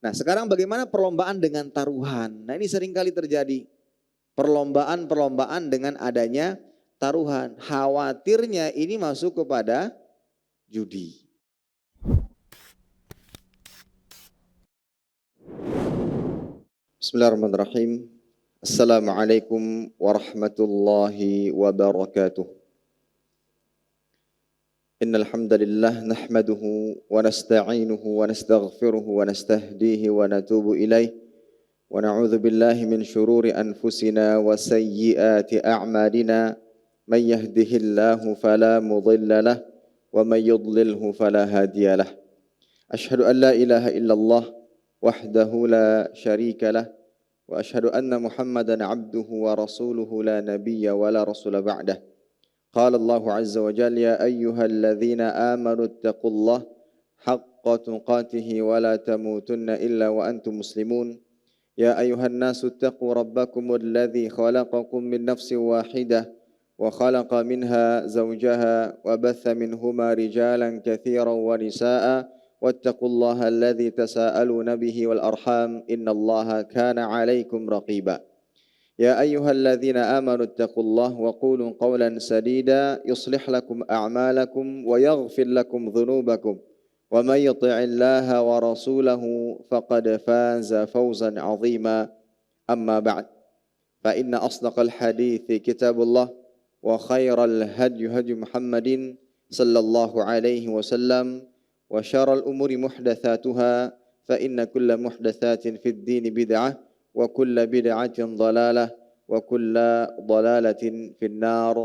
Nah sekarang bagaimana perlombaan dengan taruhan? Nah ini seringkali terjadi. Perlombaan-perlombaan dengan adanya taruhan. Khawatirnya ini masuk kepada judi. Bismillahirrahmanirrahim. Assalamualaikum warahmatullahi wabarakatuh. Innal hamdalillah nahmaduhu wa nasta'inuhu wa nastaghfiruhu wa nastahdihi wa natubu ilaih wa na'udzu billahi min shururi anfusina wa sayyiati a'malina man yahdihillahu fala mudilla lahu wa man yudlilhu fala hadiya lahu. Asyhadu an la ilaha illallah wahdahu la syarika lah wa asyhadu anna Muhammadan abduhu wa rasuluhu la nabiyya wa la rasula ba'dah. Qala Allah azza wa jalla ya ayyuhalladzina amanu ittaqullaha haqqa tuqatih wa la tamutunna illa wa antum muslimun. Ya ayyuhan nasu ittaqu rabbakumul ladzi khalaqakum min nafsin wahidah wa khalaqa minha zawjaha wa batha minhuma rijalan katsiran wa nisaa'a wattaqullaha alladzi tasaaluna bihi wal arham innallaha kana 'alaikum raqiba. Ya ayyuhalladzina amanu ittaqullaha wa qulu qawlan sadida yuslih lakum a'malakum wa yaghfir lakum dhunubakum wa may yuti'illaha wa rasulahu faqad faza fawzan 'azima. Amma ba'd. Fa inna asdaqal hadithi kitabullah wa khairal hadyi hadyu Muhammadin sallallahu alaihi wasallam wa syarrul umuri muhdatsatuha fa inna kulla muhdatsatin fid din bid'ah wa kulla bid'atin dhalalah wa kulla dhalalatin finnar.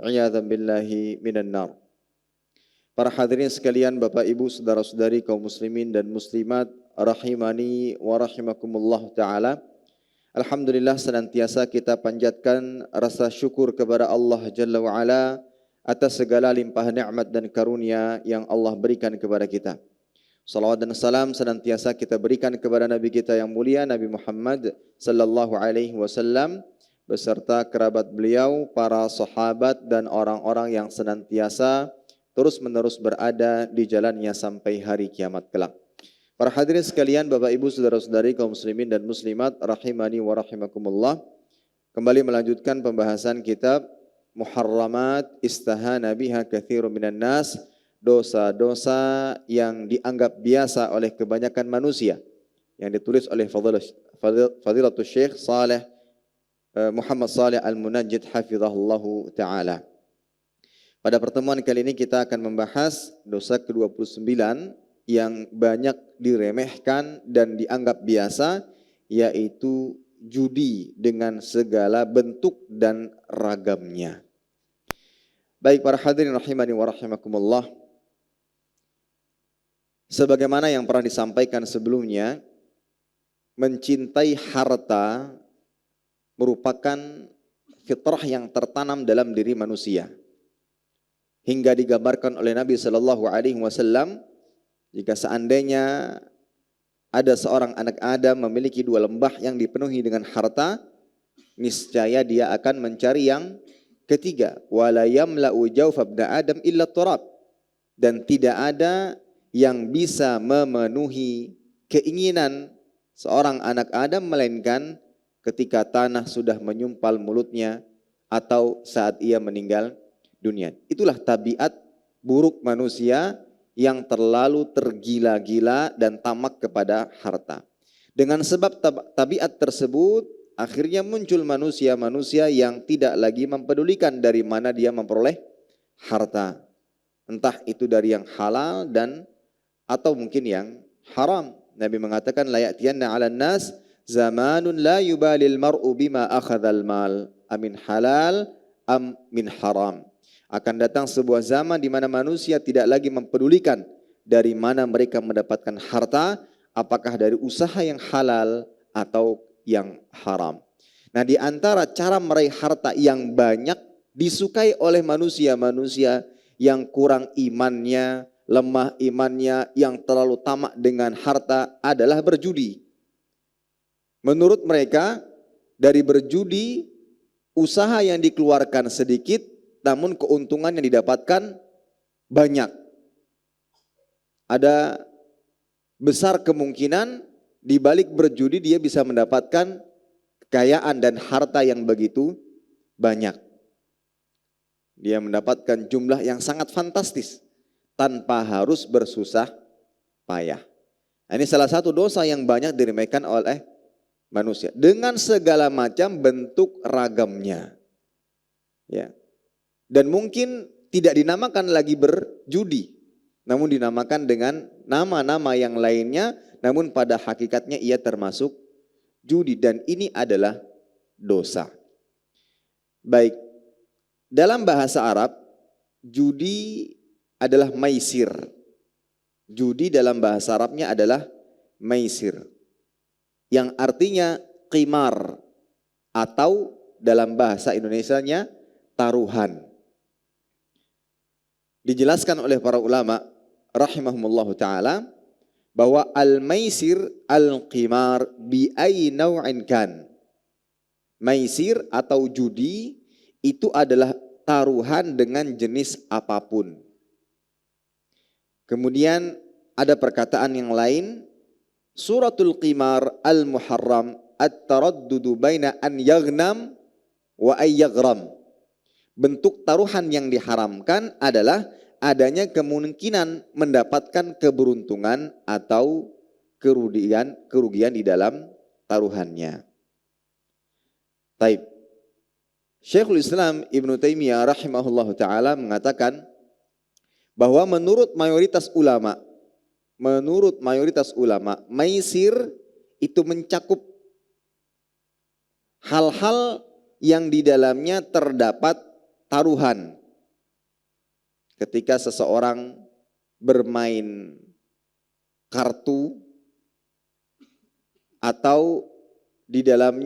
A'yadzan billahi minan nar. Para hadirin sekalian, Bapak Ibu, saudara-saudari kaum muslimin dan muslimat rahimani wa rahimakumullah taala. Alhamdulillah senantiasa kita panjatkan rasa syukur kepada Allah Jalla wa Ala atas segala limpah nikmat dan karunia yang Allah berikan kepada kita. Salawat dan salam senantiasa kita berikan kepada Nabi kita yang mulia Nabi Muhammad sallallahu alaihi wasallam beserta kerabat beliau, para sahabat dan orang-orang yang senantiasa terus-menerus berada di jalannya sampai hari kiamat kelak. Para hadirin sekalian, Bapak Ibu, saudara-saudari kaum muslimin dan muslimat rahimani wa rahimakumullah. Kembali melanjutkan pembahasan kitab Muharramat istahana biha katsirun minan nas. Dosa-dosa yang dianggap biasa oleh kebanyakan manusia, yang ditulis oleh Fadilatul Syekh Saleh Muhammad Saleh Al-Munajjid hafizahullahu ta'ala. Pada pertemuan kali ini kita akan membahas dosa ke-29 yang banyak diremehkan dan dianggap biasa, yaitu judi dengan segala bentuk dan ragamnya. Baik para hadirin rahimani wa rahimakumullah. Sebagaimana yang pernah disampaikan sebelumnya, mencintai harta merupakan fitrah yang tertanam dalam diri manusia. Hingga digambarkan oleh Nabi sallallahu alaihi wasallam, jika seandainya ada seorang anak Adam memiliki dua lembah yang dipenuhi dengan harta, niscaya dia akan mencari yang ketiga. Wala yamla'u jawfa ibni Adam illa turab. Dan tidak ada yang bisa memenuhi keinginan seorang anak Adam melainkan ketika tanah sudah menyumpal mulutnya atau saat ia meninggal dunia. Itulah tabiat buruk manusia yang terlalu tergila-gila dan tamak kepada harta. Dengan sebab tabiat tersebut, akhirnya muncul manusia-manusia yang tidak lagi mempedulikan dari mana dia memperoleh harta. Entah itu dari yang halal dan atau mungkin yang haram. Nabi mengatakan la ya'tiyanna 'alan nas zamanun la yubalil mar'u bima akhadhal mal amin halal am min haram. Akan datang sebuah zaman di mana manusia tidak lagi mempedulikan dari mana mereka mendapatkan harta, apakah dari usaha yang halal atau yang haram. Nah, di antara cara meraih harta yang banyak disukai oleh manusia-manusia yang kurang imannya, lemah imannya, yang terlalu tamak dengan harta adalah berjudi. Menurut mereka, dari berjudi, usaha yang dikeluarkan sedikit, namun keuntungan yang didapatkan banyak. Ada besar kemungkinan di balik berjudi dia bisa mendapatkan kekayaan dan harta yang begitu banyak. Dia mendapatkan jumlah yang sangat fantastis tanpa harus bersusah payah. Nah, ini salah satu dosa yang banyak diremehkan oleh manusia dengan segala macam bentuk ragamnya. Ya. Dan mungkin tidak dinamakan lagi berjudi, namun dinamakan dengan nama-nama yang lainnya, namun pada hakikatnya ia termasuk judi dan ini adalah dosa. Baik, dalam bahasa Arab judi adalah maisir. Judi dalam bahasa Arabnya adalah maisir, yang artinya qimar atau dalam bahasa Indonesianya taruhan. Dijelaskan oleh para ulama rahimahumullah ta'ala bahwa al-maisir al-qimar bi ayyi naw'in kan. Maisir atau judi itu adalah taruhan dengan jenis apapun. Kemudian ada perkataan yang lain, suratul qimar al-muharram at-taraddudu baina an yaghnam wa ay yaghram. Bentuk taruhan yang diharamkan adalah adanya kemungkinan mendapatkan keberuntungan atau kerugian di dalam taruhannya. Taib. Syekhul Islam Ibnu Taimiyah rahimahullah ta'ala mengatakan bahwa menurut mayoritas ulama, maisir itu mencakup hal-hal yang di dalamnya terdapat taruhan. Ketika seseorang bermain kartu atau di dalam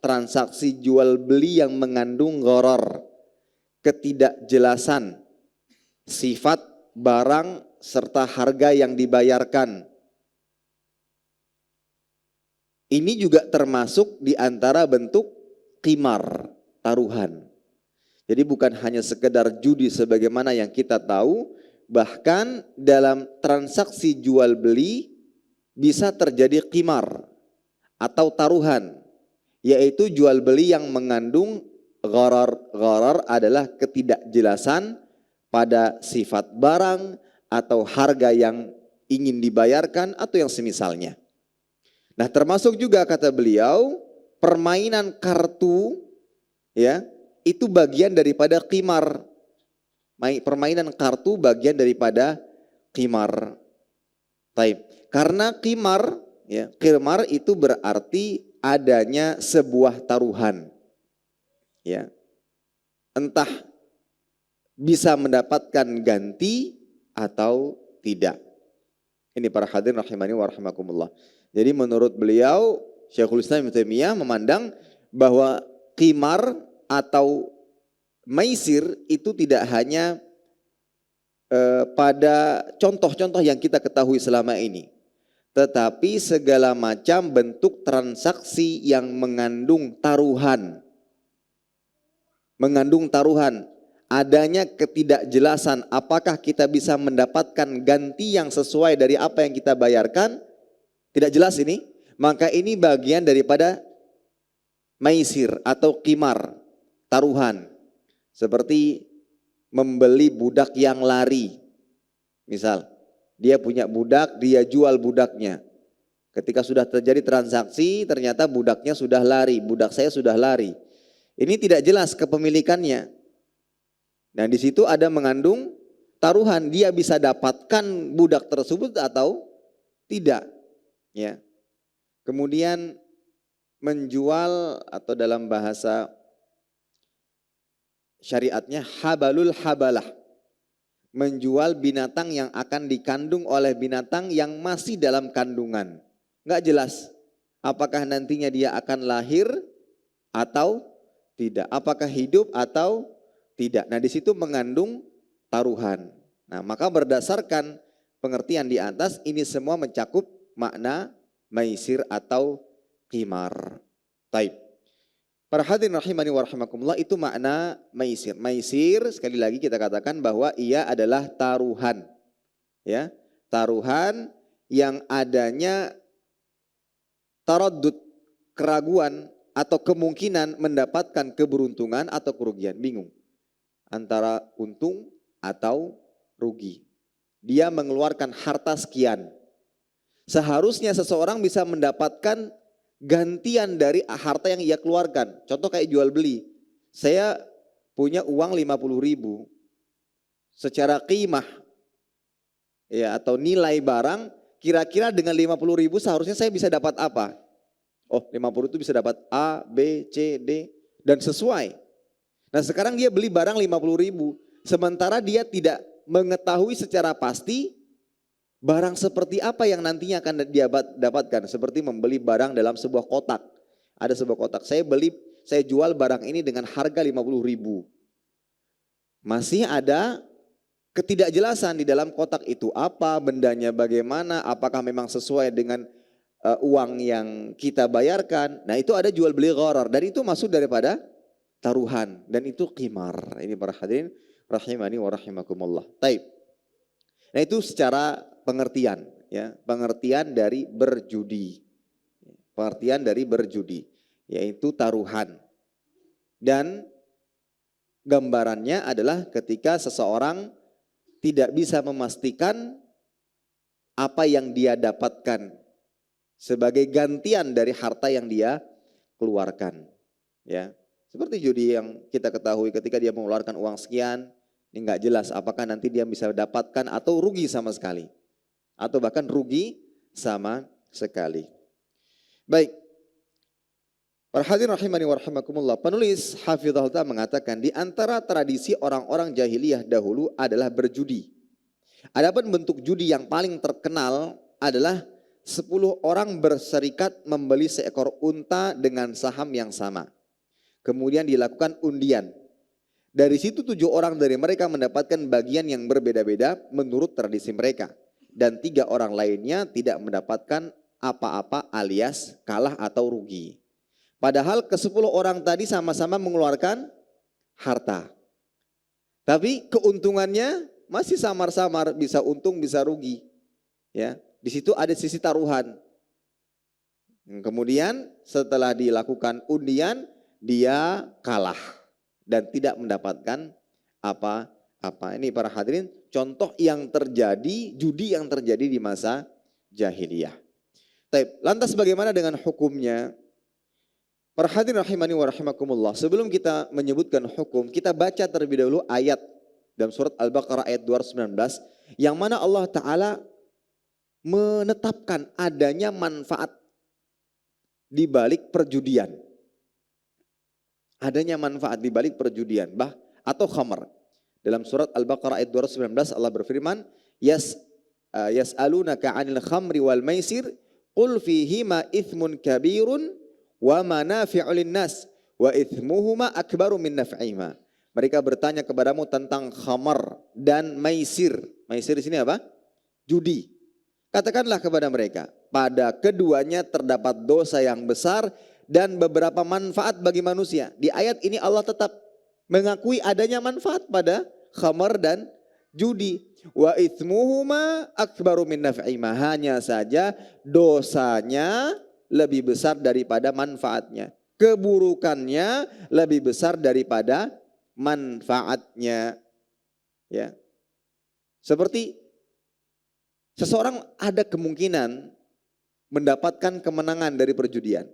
transaksi jual beli yang mengandung gharar, ketidakjelasan sifat barang serta harga yang dibayarkan. Ini juga termasuk di antara bentuk qimar, taruhan. Jadi bukan hanya sekedar judi sebagaimana yang kita tahu, bahkan dalam transaksi jual beli bisa terjadi qimar atau taruhan, yaitu jual beli yang mengandung gharar. Gharar adalah ketidakjelasan pada sifat barang atau harga yang ingin dibayarkan atau yang semisalnya. Nah, termasuk juga kata beliau permainan kartu, ya, itu bagian daripada qimar. Permainan kartu bagian daripada qimar. Taib. Karena qimar, ya, qimar itu berarti adanya sebuah taruhan. Ya. Entah bisa mendapatkan ganti atau tidak. Ini para hadirin rahimani wa rahimakumullah. Jadi menurut beliau, Syekhul Islam Ibnu Taimiyah memandang bahwa qimar atau maisir itu tidak hanya pada contoh-contoh yang kita ketahui selama ini, tetapi segala macam bentuk transaksi yang mengandung taruhan. Adanya ketidakjelasan apakah kita bisa mendapatkan ganti yang sesuai dari apa yang kita bayarkan, tidak jelas ini, maka ini bagian daripada maisir atau qimar, taruhan. Seperti membeli budak yang lari. Misal, dia punya budak, dia jual budaknya. Ketika sudah terjadi transaksi, ternyata budaknya sudah lari, budak saya sudah lari. Ini tidak jelas kepemilikannya. Nah, di situ ada mengandung taruhan, dia bisa dapatkan budak tersebut atau tidak, ya. Kemudian menjual atau dalam bahasa syariatnya habalul habalah, menjual binatang yang akan dikandung oleh binatang yang masih dalam kandungan. Nggak jelas apakah nantinya dia akan lahir atau tidak, apakah hidup atau tidak. Nah, di situ mengandung taruhan. Nah, maka berdasarkan pengertian di atas, ini semua mencakup makna maisir atau qimar. Taib. Para hadirin rahimani wa rahimakumullah, itu makna maisir. Maisir sekali lagi kita katakan bahwa ia adalah taruhan. Ya, taruhan yang adanya taraddud, keraguan atau kemungkinan mendapatkan keberuntungan atau kerugian. Bingung antara untung atau rugi. Dia mengeluarkan harta sekian. Seharusnya seseorang bisa mendapatkan gantian dari harta yang ia keluarkan. Contoh kayak jual beli. Saya punya uang 50.000. Secara qimah ya, atau nilai barang, kira-kira dengan 50.000 seharusnya saya bisa dapat apa? Oh, 50 itu bisa dapat A, B, C, D dan sesuai. Nah, sekarang dia beli barang 50.000, sementara dia tidak mengetahui secara pasti barang seperti apa yang nantinya akan dia dapatkan. Seperti membeli barang dalam sebuah kotak. Ada sebuah kotak, saya jual barang ini dengan harga 50.000. Masih ada ketidakjelasan di dalam kotak itu, apa bendanya, bagaimana, apakah memang sesuai dengan uang yang kita bayarkan. Nah, itu ada jual beli gharar dan itu masuk daripada taruhan dan itu qimar. Ini para hadirin rahimani wa rahimakumullah. Taib. Nah, itu secara pengertian ya, pengertian dari berjudi. Pengertian dari berjudi yaitu taruhan. Dan gambarannya adalah ketika seseorang tidak bisa memastikan apa yang dia dapatkan sebagai gantian dari harta yang dia keluarkan. Ya, seperti judi yang kita ketahui ketika dia mengeluarkan uang sekian, ini nggak jelas apakah nanti dia bisa dapatkan atau rugi sama sekali, atau bahkan rugi sama sekali. Baik, para hadirin rahimani wa rahimakumullah, penulis Hafizahullah Ta'ala mengatakan di antara tradisi orang-orang jahiliyah dahulu adalah berjudi. Adapun bentuk judi yang paling terkenal adalah 10 orang berserikat membeli seekor unta dengan saham yang sama. Kemudian dilakukan undian. Dari situ 7 orang dari mereka mendapatkan bagian yang berbeda-beda menurut tradisi mereka. Dan 3 orang lainnya tidak mendapatkan apa-apa alias kalah atau rugi. Padahal ke-10 orang tadi sama-sama mengeluarkan harta. Tapi keuntungannya masih samar-samar, bisa untung bisa rugi. Ya, di situ ada sisi taruhan. Kemudian setelah dilakukan undian, dia kalah dan tidak mendapatkan apa-apa. Ini para hadirin contoh yang terjadi, judi yang terjadi di masa jahiliyah. Lantas bagaimana dengan hukumnya? Para hadirin rahimani wa rahimakumullah, sebelum kita menyebutkan hukum, kita baca terlebih dahulu ayat dalam surat Al-Baqarah ayat 219 yang mana Allah Ta'ala menetapkan adanya manfaat di balik perjudian. Adanya manfaat di balik perjudian atau khamar. Dalam surat Al-Baqarah ayat 219 Allah berfirman, yas'alunaka 'anil khamri wal maisir qul fihima ithmun kabirun wa manafi'u lin-nas wa ithmuhuma akbaru min naf'ihima. Mereka bertanya kepadamu tentang khamar dan maisir. Maisir di sini apa? Judi. Katakanlah kepada mereka, pada keduanya terdapat dosa yang besar dan beberapa manfaat bagi manusia. Di ayat ini Allah tetap mengakui adanya manfaat pada khamar dan judi. Wa itsmuhuma akbaru min naf'ihima. Hanya saja dosanya lebih besar daripada manfaatnya. Keburukannya lebih besar daripada manfaatnya. Ya. Seperti seseorang ada kemungkinan mendapatkan kemenangan dari perjudian.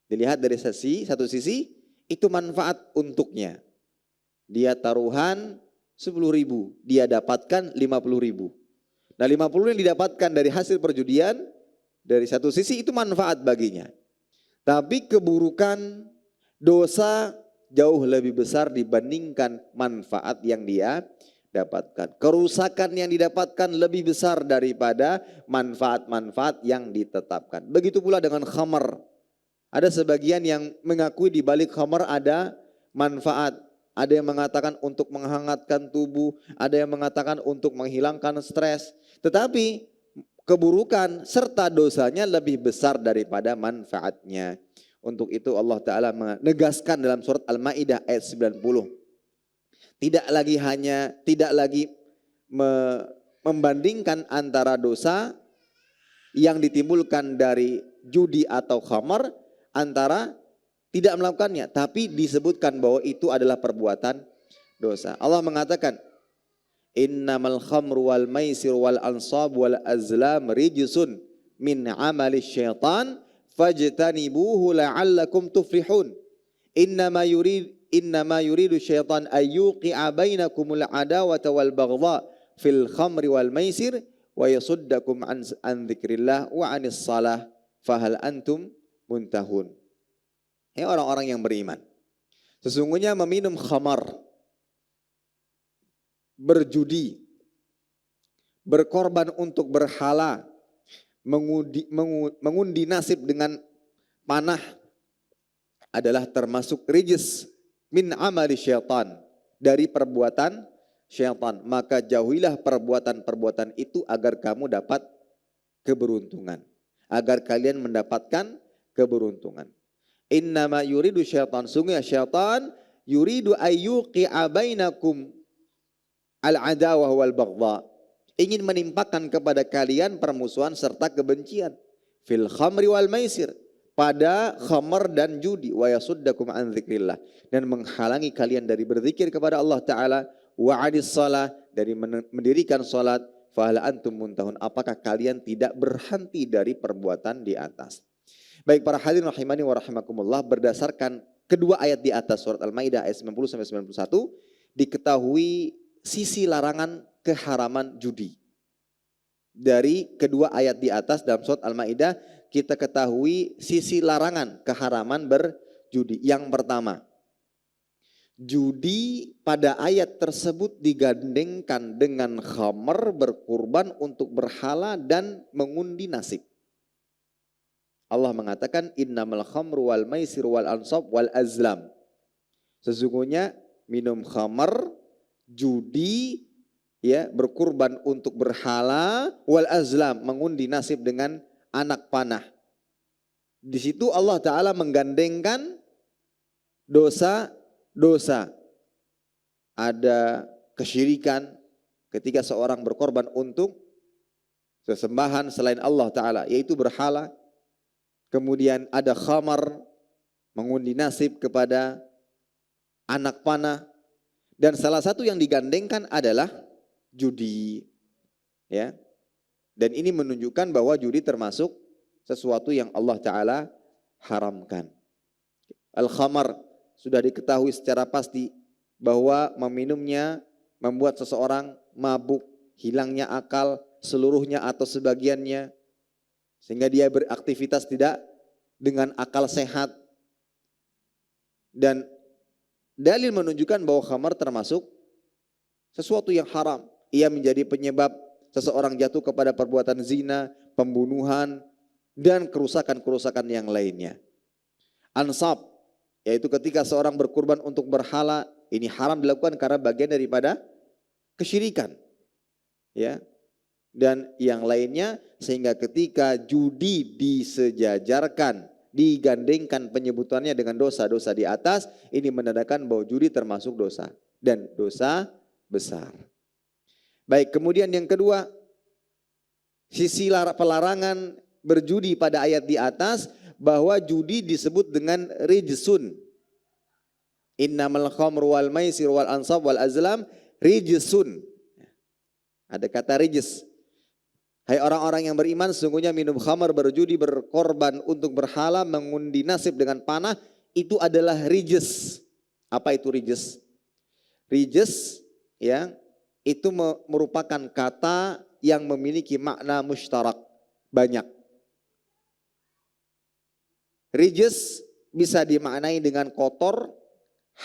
Dilihat dari satu sisi itu manfaat untuknya. Dia taruhan 10.000, dia dapatkan 50.000. Nah 50 yang didapatkan dari hasil perjudian, dari satu sisi itu manfaat baginya. Tapi keburukan, dosa jauh lebih besar dibandingkan manfaat yang dia dapatkan. Kerusakan yang didapatkan lebih besar daripada manfaat-manfaat yang ditetapkan. Begitu pula dengan khamar. Ada sebagian yang mengakui di balik khamar ada manfaat. Ada yang mengatakan untuk menghangatkan tubuh, ada yang mengatakan untuk menghilangkan stres. Tetapi keburukan serta dosanya lebih besar daripada manfaatnya. Untuk itu Allah Ta'ala menegaskan dalam surat Al-Ma'idah ayat 90. Tidak lagi membandingkan antara dosa yang ditimbulkan dari judi atau khamar antara tidak melakukannya, tapi disebutkan bahwa itu adalah perbuatan dosa. Allah mengatakan, innamal khamru wal maisir wal ansab wal azlam rijsun min amali syaitan fajtanibuhu la'allakum tuflihun. Innama yuridu syaitan ayyuqi'a bainakumul adawata wal baghdha fil khamri wal maisir wa yasuddakum an dzikrillah wa anis salah fahal antum muntahun. Orang-orang yang beriman, sesungguhnya meminum khamar, berjudi, berkorban untuk berhala, mengundi nasib dengan panah adalah termasuk rijis min amali syaitan, dari perbuatan syaitan. Maka jauhilah perbuatan-perbuatan itu agar kamu dapat keberuntungan, agar kalian mendapatkan keberuntungan. Innama yuridu syaitan, sungguh syaitan yuridu ayyuqi'a bainakum al-adawah wal baghdha, ingin menimpakan kepada kalian permusuhan serta kebencian, fil khamri wal maisir, pada khamar dan judi, wa yasuddakum an dzikrillah, dan menghalangi kalian dari berzikir kepada Allah Ta'ala, wa adis salah, dari mendirikan salat, fahal antum muntahun, apakah kalian tidak berhenti dari perbuatan di atas. Baik para hadirin rahimani wa rahimakumullah, berdasarkan kedua ayat di atas surat Al-Maidah ayat 90 sampai 91 diketahui sisi larangan keharaman judi. Dari kedua ayat di atas dalam surat Al-Maidah kita ketahui sisi larangan keharaman berjudi. Yang pertama, judi pada ayat tersebut digandengkan dengan khamar, berkurban untuk berhala dan mengundi nasib. Allah mengatakan innamal khamru wal maisir wal ansab wal azlam. Sesungguhnya minum khamar, judi, ya, berkurban untuk berhala, wal azlam, mengundi nasib dengan anak panah. Di situ Allah Ta'ala menggandengkan dosa-dosa. Ada kesyirikan ketika seorang berkorban untuk sesembahan selain Allah Ta'ala, yaitu berhala. Kemudian ada khamar, mengundi nasib kepada anak panah. Dan salah satu yang digandengkan adalah judi. Ya. Dan ini menunjukkan bahwa judi termasuk sesuatu yang Allah Ta'ala haramkan. Al-khamar sudah diketahui secara pasti bahwa meminumnya membuat seseorang mabuk, hilangnya akal seluruhnya atau sebagiannya, sehingga dia beraktivitas tidak dengan akal sehat. Dan dalil menunjukkan bahwa khamar termasuk sesuatu yang haram. Ia menjadi penyebab seseorang jatuh kepada perbuatan zina, pembunuhan, dan kerusakan-kerusakan yang lainnya. Ansab, yaitu ketika seorang berkurban untuk berhala, ini haram dilakukan karena bagian daripada kesyirikan. Ya. Dan yang lainnya, sehingga ketika judi disejajarkan, digandengkan penyebutannya dengan dosa-dosa di atas, ini menandakan bahwa judi termasuk dosa dan dosa besar. Baik, kemudian yang kedua, sisi pelarangan berjudi pada ayat di atas, bahwa judi disebut dengan rijsun. Innamal khamru wal maisir wal ansab wal azlam rijsun. Ada kata rijs. Hai orang-orang yang beriman, sesungguhnya minum khamar, berjudi, berkorban untuk berhala, mengundi nasib dengan panah, itu adalah rijs. Apa itu rijs? Rijs, ya, itu merupakan kata yang memiliki makna mustarak, banyak. Rijs bisa dimaknai dengan kotor,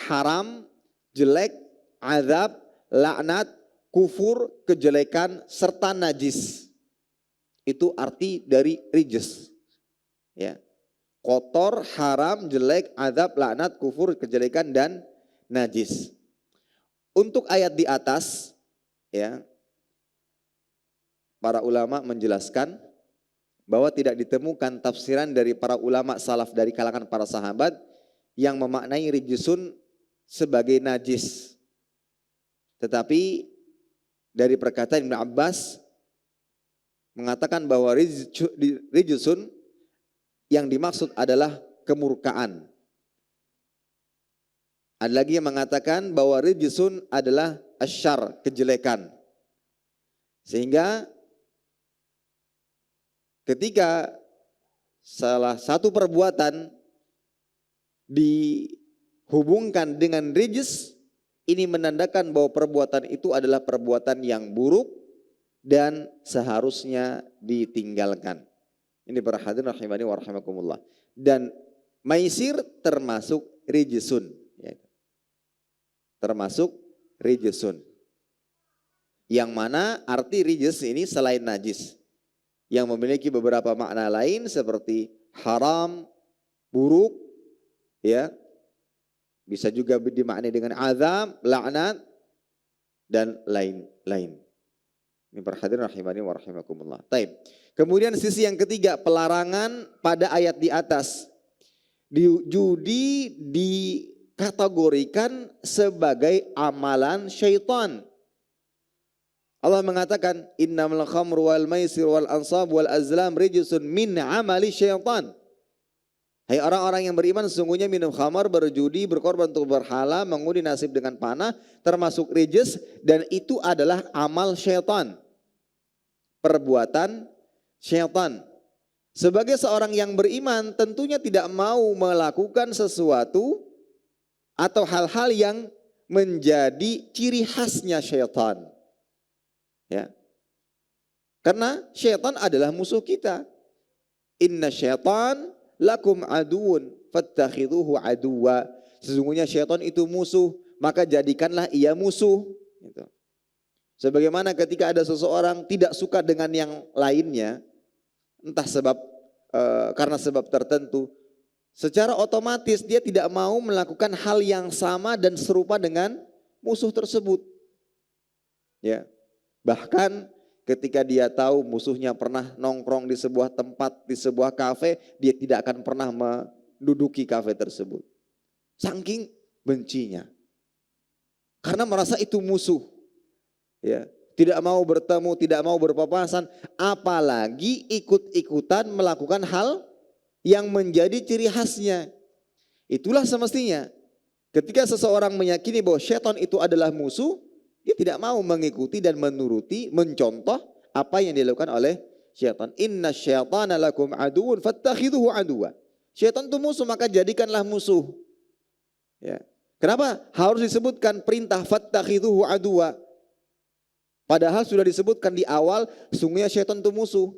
haram, jelek, azab, laknat, kufur, kejelekan, serta najis. Itu arti dari rijs. Ya. Kotor, haram, jelek, azab, laknat, kufur, kejelekan, dan najis. Untuk ayat di atas, ya, para ulama menjelaskan bahwa tidak ditemukan tafsiran dari para ulama salaf dari kalangan para sahabat yang memaknai rijsun sebagai najis. Tetapi dari perkataan Ibnu Abbas, mengatakan bahwa rijsun yang dimaksud adalah kemurkaan. Ada lagi yang mengatakan bahwa rijsun adalah asyar, kejelekan. Sehingga ketika salah satu perbuatan dihubungkan dengan rijs, ini menandakan bahwa perbuatan itu adalah perbuatan yang buruk dan seharusnya ditinggalkan. Ini para hadirin rahimani wa rahimakumullah. Dan maisir termasuk rijsun, termasuk rijsun. Yang mana arti rijs ini selain najis, yang memiliki beberapa makna lain seperti haram, buruk, ya, bisa juga dimaknai dengan azab, laknat, dan lain-lain. Ini para hadirin rahimani wa rahimakumullah. Taib. Kemudian sisi yang ketiga, pelarangan pada ayat di atas. Judi dikategorikan sebagai amalan syaitan. Allah mengatakan innamal khamru wal maisir wal ansab wal azlam rijsun min amali syaitan. Hai orang-orang yang beriman, sesungguhnya minum khamar, berjudi, berkorban untuk berhala, mengundi nasib dengan panah, termasuk rijs, dan itu adalah amal syaitan. Perbuatan syaitan. Sebagai seorang yang beriman tentunya tidak mau melakukan sesuatu atau hal-hal yang menjadi ciri khasnya syaitan. Ya. Karena syaitan adalah musuh kita. Inna syaitan lakum aduun fattakhidhuhu aduwa. Sesungguhnya syaitan itu musuh, maka jadikanlah ia musuh. Gitu. Sebagaimana ketika ada seseorang tidak suka dengan yang lainnya, entah karena sebab tertentu, secara otomatis dia tidak mau melakukan hal yang sama dan serupa dengan musuh tersebut. Ya. Bahkan ketika dia tahu musuhnya pernah nongkrong di sebuah tempat, di sebuah kafe, dia tidak akan pernah menduduki kafe tersebut. Saking bencinya. Karena merasa itu musuh. Ya, tidak mau bertemu, tidak mau berpapasan, apalagi ikut-ikutan melakukan hal yang menjadi ciri khasnya. Itulah semestinya. Ketika seseorang meyakini bahwa syaitan itu adalah musuh, dia tidak mau mengikuti dan menuruti, mencontoh apa yang dilakukan oleh syaitan. Inna syaitana lakum aduun fattakhidhuhu aduwa. Syaitan itu musuh, maka jadikanlah musuh. Ya. Kenapa harus disebutkan perintah fattakhidhuhu aduwa? Padahal sudah disebutkan di awal, sungguhnya syaitan itu musuh.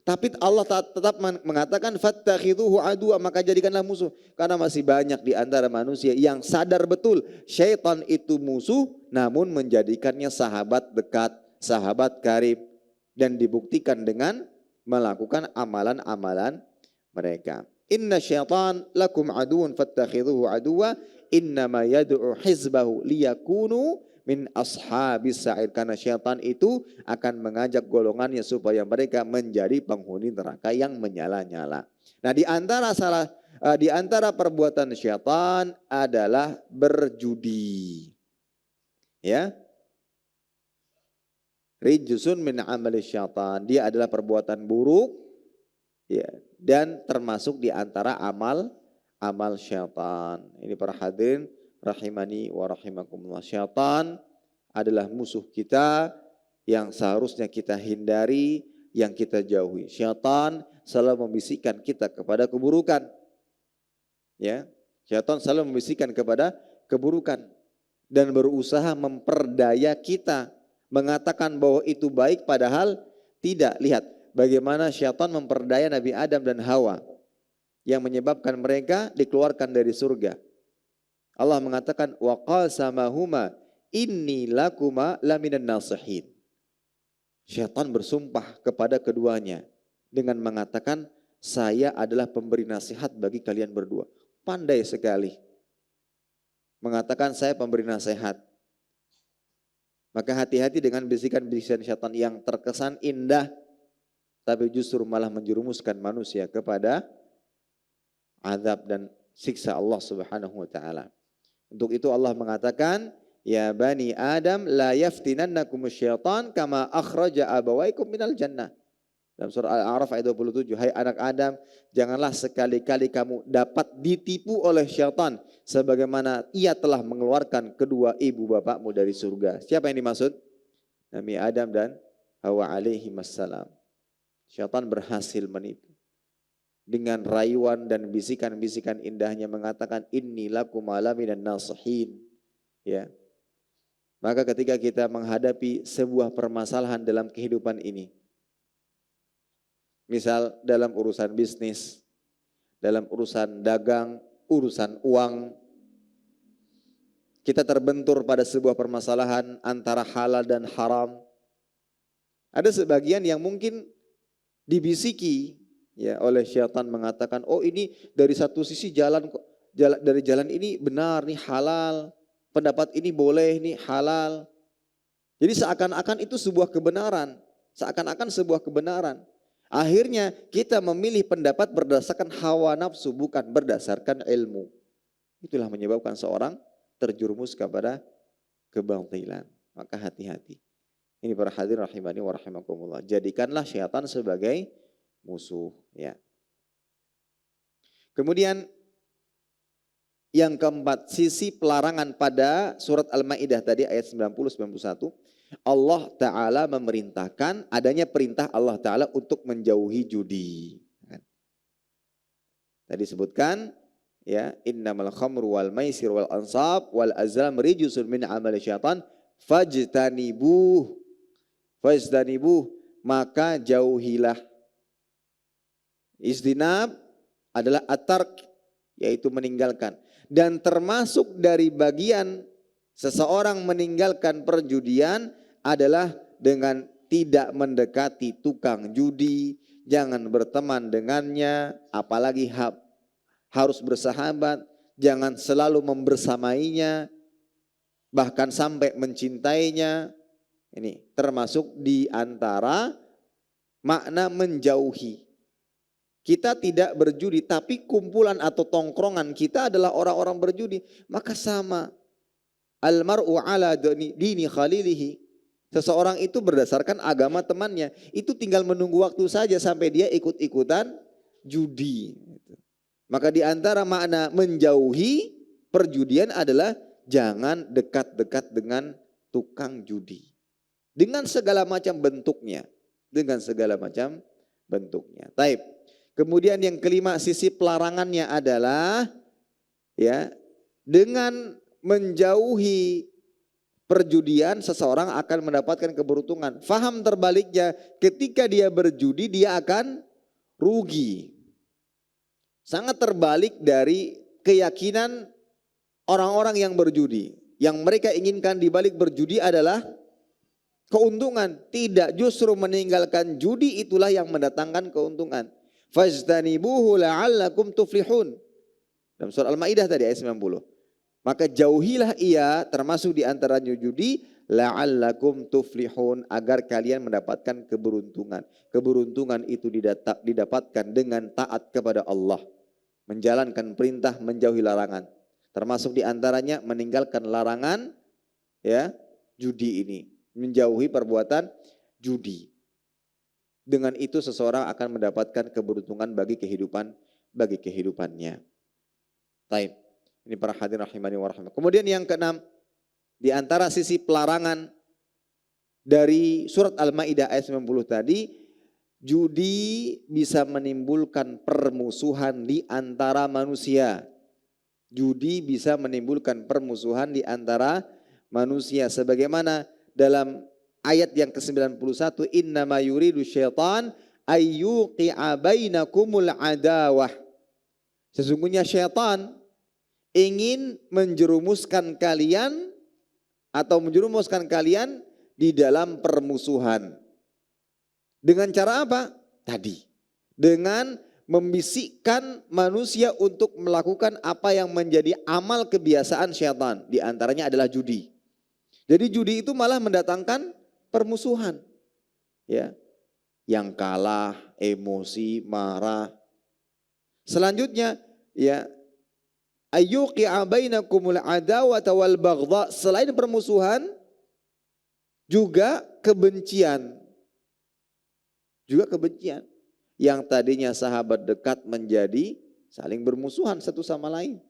Tapi Allah tetap mengatakan fattakhidhuhu aduwa, maka jadikanlah musuh. Karena masih banyak di antara manusia yang sadar betul syaitan itu musuh, namun menjadikannya sahabat dekat, sahabat karib, dan dibuktikan dengan melakukan amalan-amalan mereka. Inna syaitan lakum aduun fattakhidhuhu aduwa, innama yad'u hizbahu liyakunu min ashabis sa'ir. Karena syaitan itu akan mengajak golongannya supaya mereka menjadi penghuni neraka yang menyala-nyala. Nah, di antara perbuatan syaitan adalah berjudi. Ya. Rijsun min amali syaitan. Dia adalah perbuatan buruk, ya, dan termasuk di antara amal syaitan. Ini para hadirin rahimani wa rahimakumullah. Syaitan adalah musuh kita yang seharusnya kita hindari, yang kita jauhi. Syaitan selalu membisikkan kita kepada keburukan. Ya, syaitan selalu membisikkan kepada keburukan dan berusaha memperdaya kita mengatakan bahwa itu baik padahal tidak. Lihat bagaimana syaitan memperdaya Nabi Adam dan Hawa yang menyebabkan mereka dikeluarkan dari surga. Allah mengatakan wa qasamahuma inni lakuma laminan nasihin. Syaitan bersumpah kepada keduanya dengan mengatakan saya adalah pemberi nasihat bagi kalian berdua. Pandai sekali mengatakan saya pemberi nasihat. Maka hati-hati dengan bisikan-bisikan syaitan yang terkesan indah tapi justru malah menjerumuskan manusia kepada azab dan siksa Allah Subhanahu wa taala. Untuk itu Allah mengatakan, ya bani Adam la yaftinannakum syaitan kama akhraja abawaikum minal jannah. Dalam surah Al-A'raf ayat 27, hai anak Adam, janganlah sekali-kali kamu dapat ditipu oleh syaitan sebagaimana ia telah mengeluarkan kedua ibu bapakmu dari surga. Siapa yang dimaksud? Nabi Adam dan Hawa alaihi wassalam. Syaitan berhasil menipu dengan rayuan dan bisikan-bisikan indahnya mengatakan inni lakum ala minan nasihin. Ya. Maka ketika kita menghadapi sebuah permasalahan dalam kehidupan ini, misal dalam urusan bisnis, dalam urusan dagang, urusan uang, kita terbentur pada sebuah permasalahan antara halal dan haram. Ada sebagian yang mungkin dibisiki ya oleh syaitan mengatakan, oh ini dari satu sisi jalan dari jalan ini benar nih halal, pendapat ini boleh nih halal. Jadi seakan-akan itu sebuah kebenaran, seakan-akan sebuah kebenaran. Akhirnya kita memilih pendapat berdasarkan hawa nafsu, bukan berdasarkan ilmu. Itulah menyebabkan seorang terjerumus kepada kebatilan. Maka hati-hati. Ini para hadirin rahimani wa rahimakumullah. Jadikanlah syaitan sebagai musuh. Ya. Kemudian yang keempat, sisi pelarangan pada surat Al-Maidah tadi ayat 90-91. Allah Ta'ala memerintahkan, adanya perintah Allah Ta'ala untuk menjauhi judi. Tadi sebutkan, ya, innamal khamru wal maisir wal ansab wal azlam rijsun min amali syaitan fajtanibuh. Maka jauhilah. Istinab adalah at-tark, yaitu meninggalkan. Dan termasuk dari bagian seseorang meninggalkan perjudian adalah dengan tidak mendekati tukang judi, jangan berteman dengannya, apalagi harus bersahabat, jangan selalu membersamainya, bahkan sampai mencintainya. Ini termasuk di antara makna menjauhi. Kita tidak berjudi, tapi kumpulan atau tongkrongan kita adalah orang-orang berjudi. Maka sama. Al-mar'u ala dini khalilihi. Seseorang itu berdasarkan agama temannya. Itu tinggal menunggu waktu saja sampai dia ikut-ikutan judi. Maka di antara makna menjauhi perjudian adalah jangan dekat-dekat dengan tukang judi. Dengan segala macam bentuknya. Dengan segala macam bentuknya. Taib. Kemudian yang kelima, sisi pelarangannya adalah ya, dengan menjauhi perjudian seseorang akan mendapatkan keberuntungan. Faham terbaliknya, ketika dia berjudi dia akan rugi. Sangat terbalik dari keyakinan orang-orang yang berjudi. Yang mereka inginkan di balik berjudi adalah keuntungan. Tidak, justru meninggalkan judi itulah yang mendatangkan keuntungan. Fajtanibuhu la'allakum tuflihun. Dalam surah Al-Maidah tadi ayat 90. Maka jauhilah ia, termasuk di antaranya judi, la'allakum tuflihun, agar kalian mendapatkan keberuntungan. Keberuntungan itu didapatkan dengan taat kepada Allah, menjalankan perintah, menjauhi larangan. Termasuk di antaranya meninggalkan larangan ya judi ini, menjauhi perbuatan judi. Dengan itu seseorang akan mendapatkan keberuntungan bagi kehidupannya. Taib. Ini para hadirin rahimani wa rahimakumullah. Kemudian yang keenam, di antara sisi pelarangan dari surat Al-Maidah ayat 90 tadi, judi bisa menimbulkan permusuhan di antara manusia. Judi bisa menimbulkan permusuhan di antara manusia. Sebagaimana dalam ayat yang ke-91, innama yuridu syaitan ayyuqi'a bainakumul adawah. Sesungguhnya syaitan ingin menjerumuskan kalian di dalam permusuhan. Dengan cara apa? Tadi. Dengan membisikkan manusia untuk melakukan apa yang menjadi amal kebiasaan syaitan. Di antaranya adalah judi. Jadi judi itu malah mendatangkan permusuhan. Ya. Yang kalah, emosi, marah. Selanjutnya, ya, ayyuqi'a bainakumul adawata wal baghdha, selain permusuhan juga kebencian. juga kebencian. Yang tadinya sahabat dekat menjadi saling bermusuhan satu sama lain.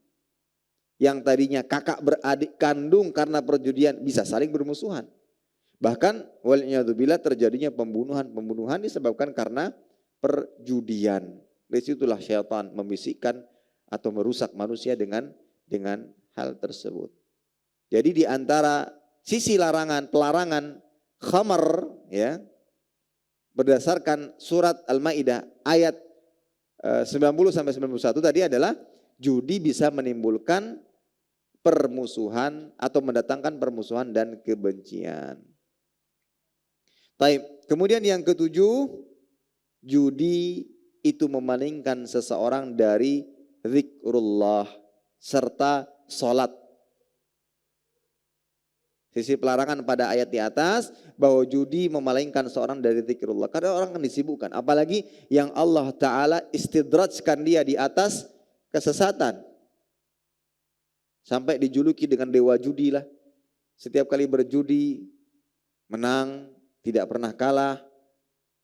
Yang tadinya kakak beradik kandung karena perjudian bisa saling bermusuhan. Bahkan waliyadzubillah terjadinya pembunuhan disebabkan karena perjudian. Disitulah syaitan membisikkan atau merusak manusia dengan hal tersebut. Jadi di antara sisi pelarangan khamar ya, berdasarkan surat Al-Maidah ayat 90 sampai 91 tadi adalah judi bisa menimbulkan permusuhan atau mendatangkan permusuhan dan kebencian. Baik, kemudian yang ketujuh, judi itu memalingkan seseorang dari zikrullah serta salat. Sisi pelarangan pada ayat di atas bahwa judi memalingkan seorang dari zikrullah. Karena orang akan disibukkan. Apalagi yang Allah Ta'ala istidrajkan dia di atas kesesatan. Sampai dijuluki dengan dewa judi lah. Setiap kali berjudi menang, tidak pernah kalah.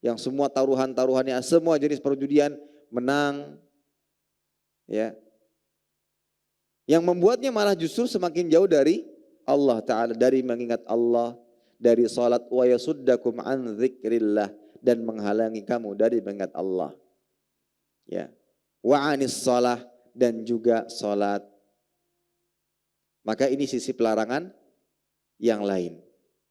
Yang semua taruhannya, semua jenis perjudian menang. Ya. Yang membuatnya malah justru semakin jauh dari Allah Ta'ala, dari mengingat Allah, dari salat, wa yasuddakum an dzikrillah, dan menghalangi kamu dari mengingat Allah. Ya. Wa anis shalah, dan juga salat. Maka ini sisi pelarangan yang lain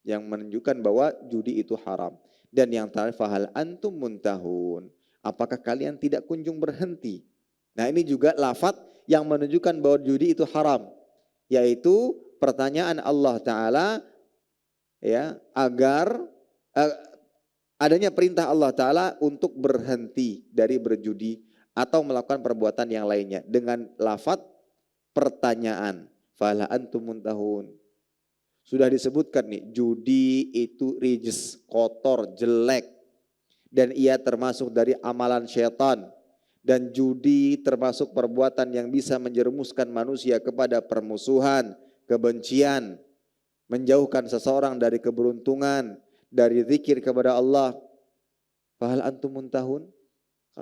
yang menunjukkan bahwa judi itu haram. Dan yang terakhir, fahal antum muntahun, apakah kalian tidak kunjung berhenti? Nah, ini juga lafaz yang menunjukkan bahwa judi itu haram, yaitu pertanyaan Allah Ta'ala ya, agar adanya perintah Allah Ta'ala untuk berhenti dari berjudi atau melakukan perbuatan yang lainnya dengan lafaz pertanyaan, fala antum muntahun. Sudah disebutkan nih, judi itu rijis, kotor, jelek, dan ia termasuk dari amalan syaitan. Dan judi termasuk perbuatan yang bisa menjerumuskan manusia kepada permusuhan, kebencian, menjauhkan seseorang dari keberuntungan, dari zikir kepada Allah. Fahal antum muntahun?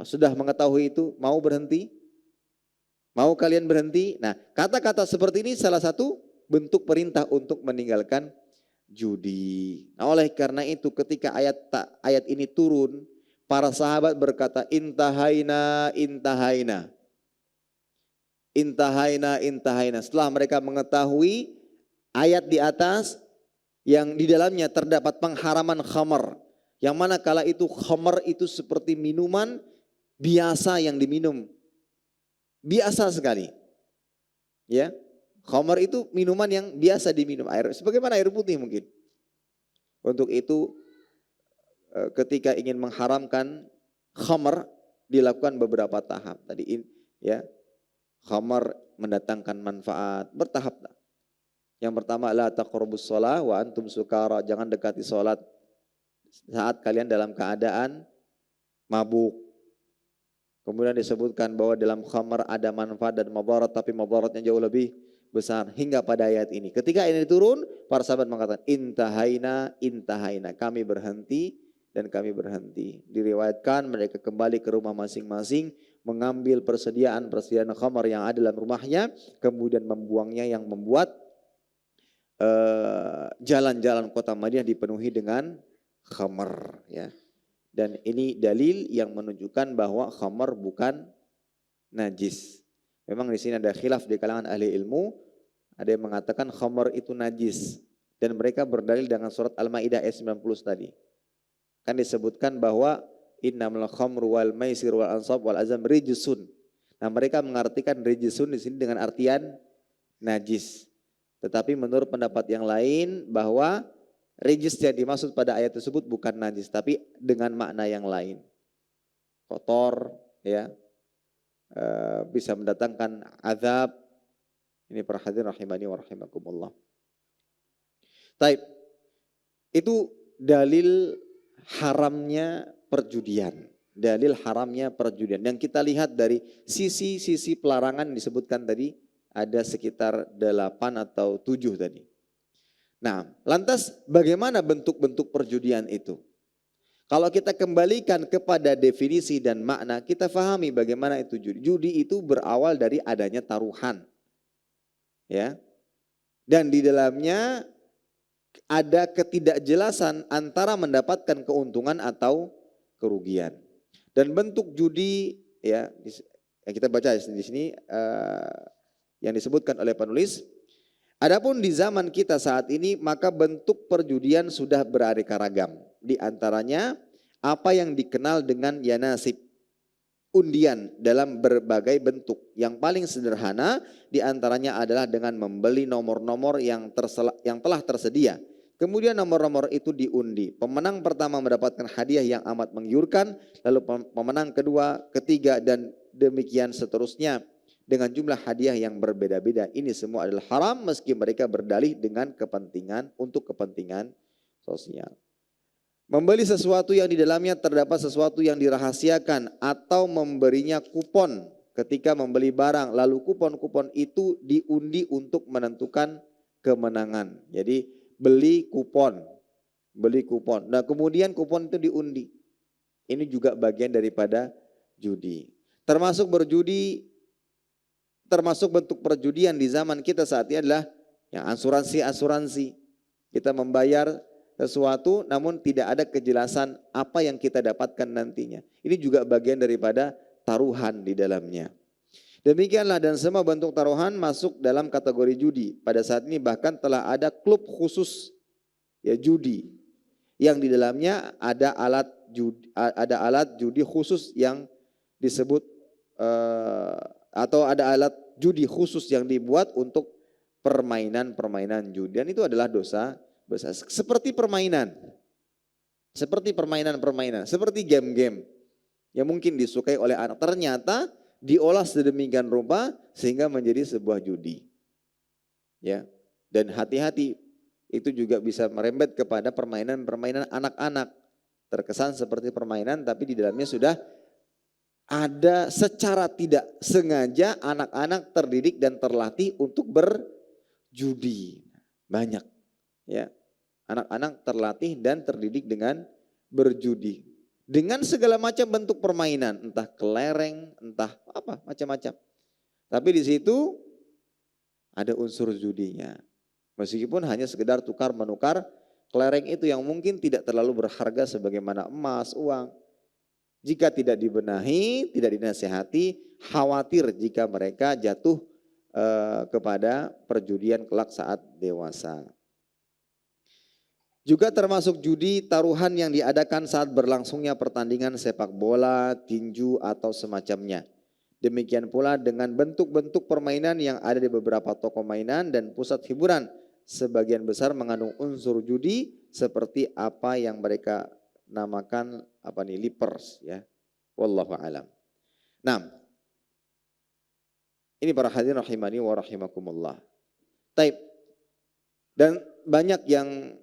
Sudah mengetahui itu, mau berhenti? Mau kalian berhenti? Nah, kata-kata seperti ini salah satu bentuk perintah untuk meninggalkan judi. Nah, oleh karena itu ketika ayat ini turun, para sahabat berkata, intahaina, intahaina. Intahaina, intahaina. Setelah mereka mengetahui ayat di atas yang di dalamnya terdapat pengharaman khamar. Yang mana kala itu khamar itu seperti minuman biasa yang diminum. Biasa sekali. Ya. Khamar itu minuman yang biasa diminum, air sebagaimana air putih mungkin. Untuk itu ketika ingin mengharamkan khamar dilakukan beberapa tahap. Tadi ya, khamar mendatangkan manfaat bertahap. Yang pertama, la taqrabus shalah wa antum sukara, jangan dekati salat saat kalian dalam keadaan mabuk. Kemudian disebutkan bahwa dalam khamar ada manfaat dan madarat, tapi madaratnya jauh lebih besar hingga pada ayat ini. Ketika ini turun, para sahabat mengatakan intahaina, intahaina, kami berhenti dan kami berhenti. Diriwayatkan mereka kembali ke rumah masing-masing, mengambil persediaan khamar yang ada dalam rumahnya, kemudian membuangnya, yang membuat jalan-jalan kota Madinah dipenuhi dengan khamar, ya. Dan ini dalil yang menunjukkan bahwa khamar bukan najis. Memang di sini ada khilaf di kalangan ahli ilmu, ada yang mengatakan khamar itu najis dan mereka berdalil dengan surat Al-Maidah ayat 90 tadi. Kan disebutkan bahwa innamal khamru wal maisir wal ansab wal azam rijsun. Nah, mereka mengartikan rijsun di sini dengan artian najis. Tetapi menurut pendapat yang lain bahwa rijis yang dimaksud pada ayat tersebut bukan najis, tapi dengan makna yang lain. Kotor, ya, bisa mendatangkan azab. Ini para hadirin rahimani wa rahimakumullah. Taib. Itu dalil haramnya perjudian. Dalil haramnya perjudian. Yang kita lihat dari sisi-sisi pelarangan disebutkan tadi ada sekitar 8 atau 7 tadi. Nah, lantas bagaimana bentuk-bentuk perjudian itu? Kalau kita kembalikan kepada definisi dan makna, kita fahami bagaimana itu judi. Judi itu berawal dari adanya taruhan. Ya. Dan di dalamnya ada ketidakjelasan antara mendapatkan keuntungan atau kerugian. Dan bentuk judi ya yang kita baca di sini yang disebutkan oleh penulis. Adapun di zaman kita saat ini maka bentuk perjudian sudah beraneka ragam. Di antaranya apa yang dikenal dengan yanasib, undian dalam berbagai bentuk. Yang paling sederhana di antaranya adalah dengan membeli nomor-nomor yang telah tersedia. Kemudian nomor-nomor itu diundi. Pemenang pertama mendapatkan hadiah yang amat menggiurkan, lalu pemenang kedua, ketiga dan demikian seterusnya. Dengan jumlah hadiah yang berbeda-beda. Ini semua adalah haram meski mereka berdalih dengan kepentingan untuk kepentingan sosial. Membeli sesuatu yang di dalamnya terdapat sesuatu yang dirahasiakan atau memberinya kupon ketika membeli barang. Lalu kupon-kupon itu diundi untuk menentukan kemenangan. Jadi beli kupon. Nah kemudian kupon itu diundi. Ini juga bagian daripada judi. Termasuk bentuk perjudian di zaman kita saat ini adalah yang asuransi. Kita membayar sesuatu namun tidak ada kejelasan apa yang kita dapatkan nantinya. Ini juga bagian daripada taruhan di dalamnya. Demikianlah dan semua bentuk taruhan masuk dalam kategori judi. Pada saat ini bahkan telah ada klub khusus ya judi yang di dalamnya ada alat judi khusus yang disebut atau ada alat judi khusus yang dibuat untuk permainan judi. Dan itu adalah dosa besar. Seperti permainan, seperti game-game yang mungkin disukai oleh anak. Ternyata diolah sedemikian rupa sehingga menjadi sebuah judi. Ya, dan hati-hati itu juga bisa merembet kepada permainan anak-anak. Terkesan seperti permainan tapi di dalamnya sudah ada secara tidak sengaja anak-anak terdidik dan terlatih untuk berjudi. Banyak ya. Anak-anak terlatih dan terdidik dengan berjudi. Dengan segala macam bentuk permainan, entah kelereng, entah apa, macam-macam. Tapi di situ ada unsur judinya. Meskipun hanya sekedar tukar menukar, kelereng itu yang mungkin tidak terlalu berharga sebagaimana emas, uang. Jika tidak dibenahi, tidak dinasihati, khawatir jika mereka jatuh kepada perjudian kelak saat dewasa. Juga termasuk judi taruhan yang diadakan saat berlangsungnya pertandingan sepak bola, tinju atau semacamnya. Demikian pula dengan bentuk-bentuk permainan yang ada di beberapa toko mainan dan pusat hiburan. Sebagian besar mengandung unsur judi seperti apa yang mereka namakan lippers ya. Wallahu alam. Nah, ini para hadirin rahimani wa rahimakumullah. Taib. Dan banyak yang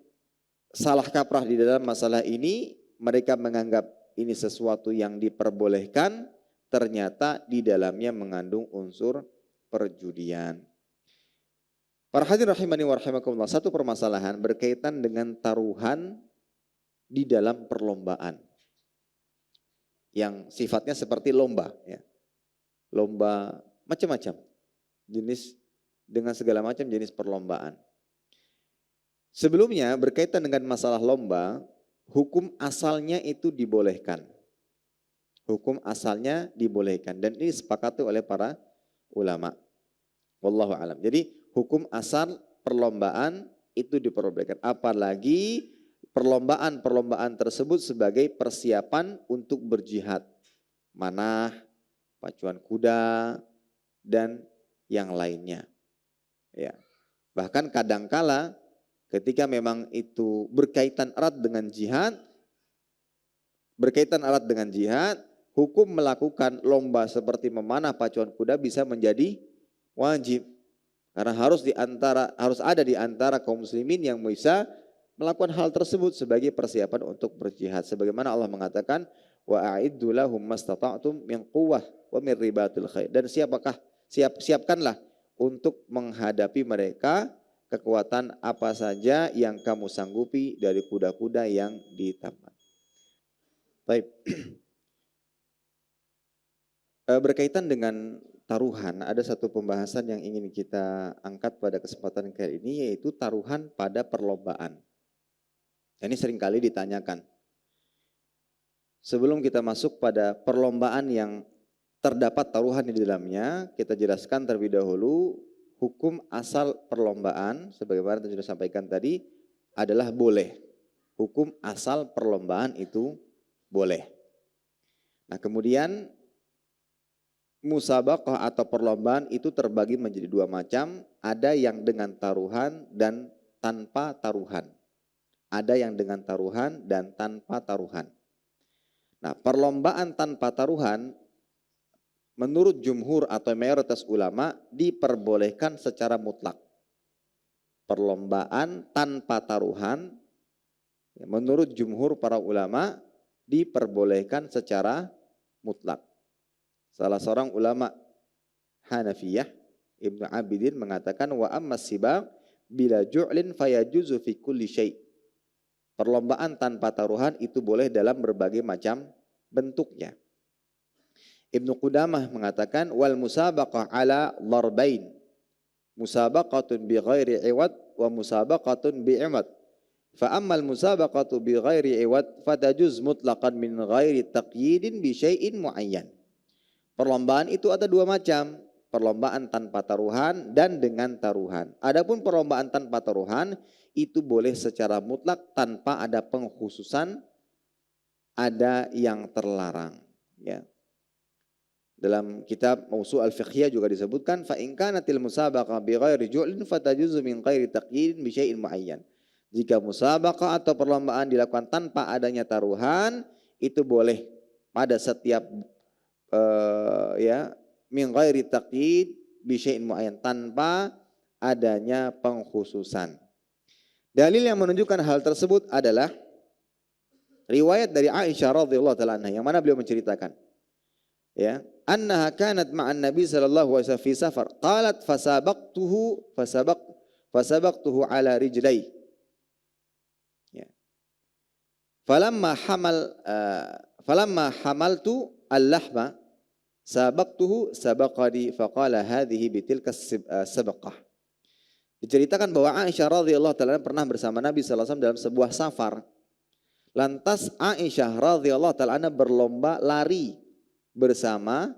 salah kaprah di dalam masalah ini, mereka menganggap ini sesuatu yang diperbolehkan, ternyata di dalamnya mengandung unsur perjudian. Para hadirin rahimani wa rahimakumullah, satu permasalahan berkaitan dengan taruhan di dalam perlombaan yang sifatnya seperti lomba ya. Lomba macam-macam jenis dengan segala macam jenis perlombaan. Sebelumnya berkaitan dengan masalah lomba, hukum asalnya itu dibolehkan. Hukum asalnya dibolehkan dan ini disepakati oleh para ulama. Wallahu alam. Jadi hukum asal perlombaan itu diperbolehkan, apalagi perlombaan tersebut sebagai persiapan untuk berjihad, manah, pacuan kuda dan yang lainnya. Ya. Bahkan kadangkala ketika memang itu berkaitan erat dengan jihad, hukum melakukan lomba seperti memanah pacuan kuda bisa menjadi wajib. Karena harus ada di antara kaum muslimin yang bisa melakukan hal tersebut sebagai persiapan untuk berjihad. Sebagaimana Allah mengatakan, wa a'iddu lahum mastata'tum min quwwah wa min ribatil khair. Dan siapkanlah untuk menghadapi mereka kekuatan apa saja yang kamu sanggupi dari kuda-kuda yang di taman. Baik. Berkaitan dengan taruhan, ada satu pembahasan yang ingin kita angkat pada kesempatan kali ini, yaitu taruhan pada perlombaan. Ini seringkali ditanyakan. Sebelum kita masuk pada perlombaan yang terdapat taruhan di dalamnya, kita jelaskan terlebih dahulu hukum asal perlombaan, sebagaimana yang sudah sampaikan tadi, adalah boleh. Hukum asal perlombaan itu boleh. Nah, kemudian musabaqah atau perlombaan itu terbagi menjadi dua macam, ada yang dengan taruhan dan tanpa taruhan. Ada yang dengan taruhan dan tanpa taruhan. Nah, perlombaan tanpa taruhan menurut jumhur atau mayoritas ulama diperbolehkan secara mutlak. Perlombaan tanpa taruhan menurut jumhur para ulama diperbolehkan secara mutlak. Salah seorang ulama Hanafiyah, Ibnu Abidin mengatakan wa amma sibaq bila ju'lin fayajuzu fi kulli syai'. Perlombaan tanpa taruhan itu boleh dalam berbagai macam bentuknya. Ibnu Qudamah mengatakan wal musabaqah ala dharbain. Musabaqatun bi ghairi iwad wa musabaqatun bi iwad. Fa ammal musabaqatu bi ghairi iwad fatajuz mutlaqan min ghairi taqyidin bi syai'in muayyan. Perlombaan itu ada dua macam, perlombaan tanpa taruhan dan dengan taruhan. Adapun perlombaan tanpa taruhan itu boleh secara mutlak tanpa ada pengkhususan, ada yang terlarang. Ya. Dalam kitab Mawsu' al-Fiqhiyah juga disebutkan fa in kanatil musabaqah bi ghairi ju'lin fatajuzu min ghairi taqyidin bi syai'in muayyan. Jika musabaqah atau perlombaan dilakukan tanpa adanya taruhan, itu boleh pada setiap min ghairi taqyid bi syai'in muayyan, tanpa adanya pengkhususan. Dalil yang menunjukkan hal tersebut adalah riwayat dari Aisyah radhiyallahu taala anha yang mana beliau menceritakan ya, annaha kanat ma'an nabi sallallahu alaihi wasallam fi safar qalat fasabaqtuhu ala rijlai ya. Falamma hamaltu al-lahma sabaqtuhu sabaqadi faqala hadhihi bitilka sabaqah. Diceritakan bahwa Aisyah radhiyallahu taala pernah bersama Nabi sallallahu alaihi wasallam dalam sebuah safar. Lantas Aisyah radhiyallahu taala berlomba lari bersama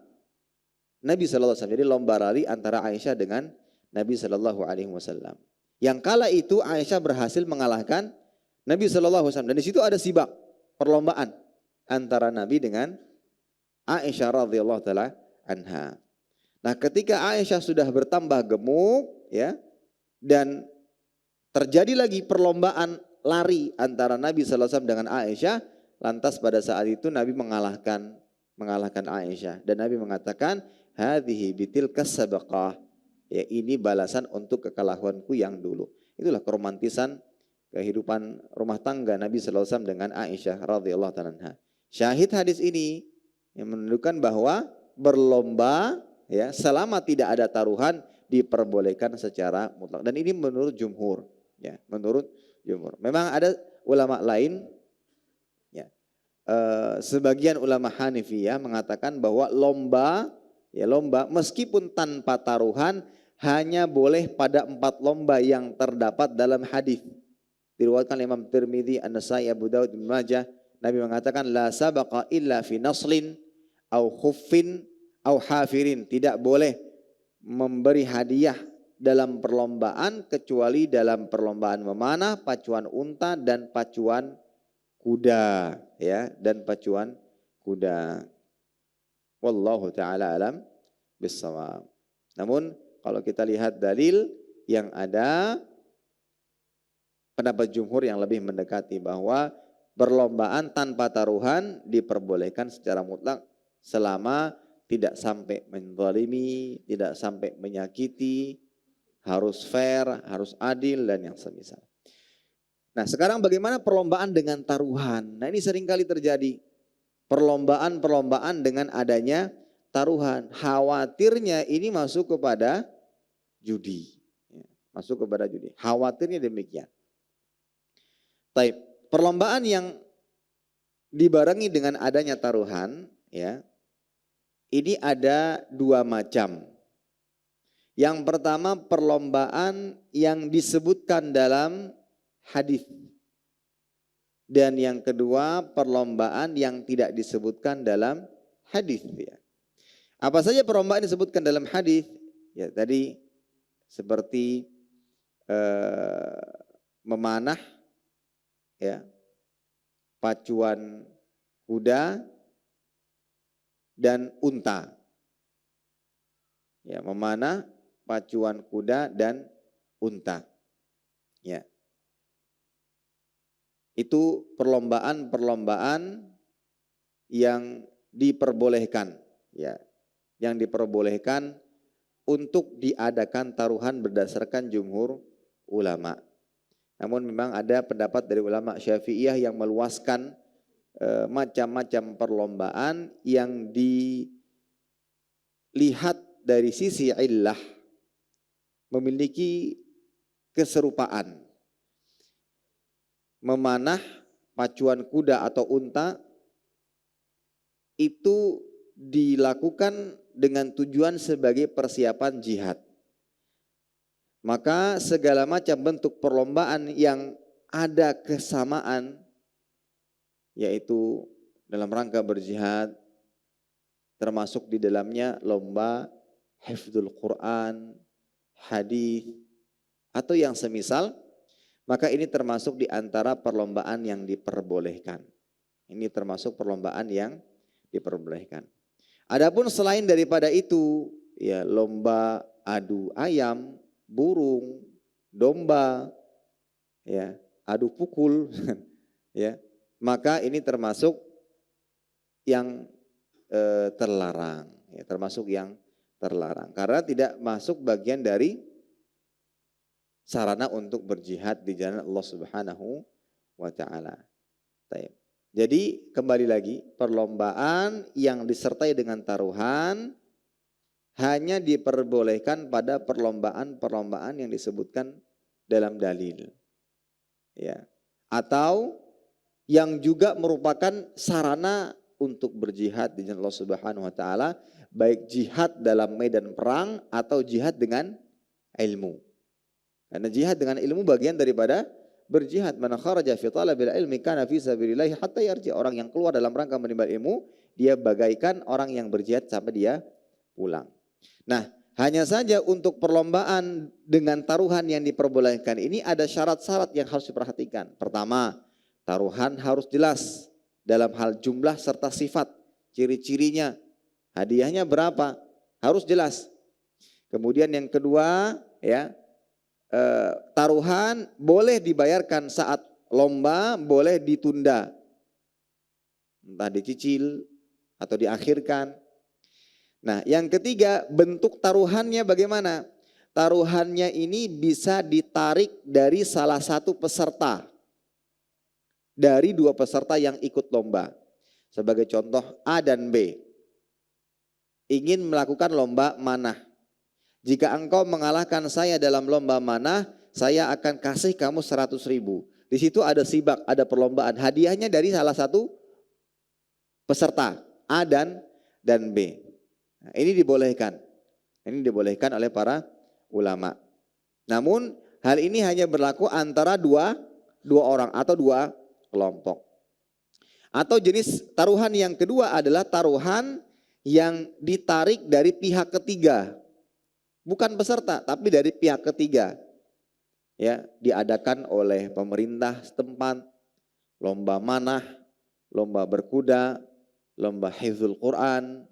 Nabi sallallahu alaihi wasallam. Jadi lomba lari antara Aisyah dengan Nabi sallallahu alaihi wasallam. Yang kala itu Aisyah berhasil mengalahkan Nabi sallallahu alaihi wasallam, dan di situ ada sibak, perlombaan antara Nabi dengan Aisyah radhiyallahu taala anha. Nah, ketika Aisyah sudah bertambah gemuk ya, dan terjadi lagi perlombaan lari antara Nabi sallallahu alaihi wasallam dengan Aisyah, lantas pada saat itu Nabi mengalahkan Aisyah, dan Nabi mengatakan hadhihi bitilkas sabaqah. Ya, ini balasan untuk kekalahanku yang dulu. Itulah keromantisan kehidupan rumah tangga Nabi sallallahu alaihi wasallam dengan Aisyah radhiyallahu taala anha. Syahid hadis ini yang menunjukkan bahwa berlomba ya selama tidak ada taruhan diperbolehkan secara mutlak, dan ini menurut jumhur ya, menurut jumhur. Memang ada ulama lain ya, sebagian ulama Hanifiyah mengatakan bahwa lomba meskipun tanpa taruhan hanya boleh pada 4 lomba yang terdapat dalam hadis. Diriwayatkan Imam Tirmidzi, An-Nasa'i, Abu Daud, Ibnu Majah. Nabi mengatakan la sabaqa illa fi naslin au khuffin au hafirin. Tidak boleh memberi hadiah dalam perlombaan kecuali dalam perlombaan memanah, pacuan unta dan pacuan kuda ya, dan pacuan kuda. Wallahu taala alam bissawab. Namun kalau kita lihat dalil yang ada, pendapat jumhur yang lebih mendekati bahwa perlombaan tanpa taruhan diperbolehkan secara mutlak selama tidak sampai menzalimi, tidak sampai menyakiti, harus fair, harus adil dan yang semisal. Nah, sekarang bagaimana perlombaan dengan taruhan? Nah, ini seringkali terjadi. Perlombaan dengan adanya taruhan. Khawatirnya ini masuk kepada judi. Masuk kepada judi. Khawatirnya demikian. Taib. Perlombaan yang dibarengi dengan adanya taruhan, ya, ini ada dua macam. Yang pertama perlombaan yang disebutkan dalam hadis. Dan yang kedua perlombaan yang tidak disebutkan dalam hadis. Ya. Apa saja perlombaan disebutkan dalam hadis? Ya tadi seperti memanah, ya, pacuan kuda dan unta. Ya, memanah, pacuan kuda dan unta. Ya. Itu perlombaan-perlombaan yang diperbolehkan, ya. Yang diperbolehkan untuk diadakan taruhan berdasarkan jumhur ulama. Namun memang ada pendapat dari ulama Syafi'iyah yang meluaskan macam-macam perlombaan yang dilihat dari sisi illah memiliki keserupaan. Memanah pacuan kuda atau unta itu dilakukan dengan tujuan sebagai persiapan jihad. Maka segala macam bentuk perlombaan yang ada kesamaan, yaitu dalam rangka berjihad, termasuk di dalamnya lomba hifdzul Quran, hadis, atau yang semisal, maka ini termasuk di antara perlombaan yang diperbolehkan. Ini termasuk perlombaan yang diperbolehkan. Adapun selain daripada itu, ya lomba adu ayam, burung, domba, ya adu pukul, ya maka ini termasuk yang terlarang, ya, termasuk yang terlarang karena tidak masuk bagian dari sarana untuk berjihad di jalan Allah Subhanahu wa taala. Jadi kembali lagi, perlombaan yang disertai dengan taruhan hanya diperbolehkan pada perlombaan-perlombaan yang disebutkan dalam dalil. Ya. Atau yang juga merupakan sarana untuk berjihad di jalan Allah Subhanahu wa taala, baik jihad dalam medan perang atau jihad dengan ilmu. Karena jihad dengan ilmu bagian daripada berjihad. Man kharaja fi talabil ilmi kana fi sabilillah hatta yarji. Orang yang keluar dalam rangka menimba ilmu, dia bagaikan orang yang berjihad sampai dia pulang. Nah, hanya saja untuk perlombaan dengan taruhan yang diperbolehkan ini ada syarat-syarat yang harus diperhatikan. Pertama, taruhan harus jelas dalam hal jumlah serta sifat, ciri-cirinya, hadiahnya berapa, harus jelas. Kemudian yang kedua, ya, taruhan boleh dibayarkan saat lomba, boleh ditunda, entah dicicil atau diakhirkan. Nah, yang ketiga, bentuk taruhannya bagaimana? Taruhannya ini bisa ditarik dari salah satu peserta, dari dua peserta yang ikut lomba. Sebagai contoh A dan B ingin melakukan lomba manah. Jika engkau mengalahkan saya dalam lomba manah, saya akan kasih kamu 100.000. Di situ ada sibak, ada perlombaan. Hadiahnya dari salah satu peserta A dan B. Nah, ini dibolehkan. Ini dibolehkan oleh para ulama. Namun hal ini hanya berlaku antara dua orang atau dua kelompok. Atau jenis taruhan yang kedua adalah taruhan yang ditarik dari pihak ketiga. Bukan peserta, tapi dari pihak ketiga. Ya, diadakan oleh pemerintah setempat, lomba manah, lomba berkuda, lomba hifdzul Quran.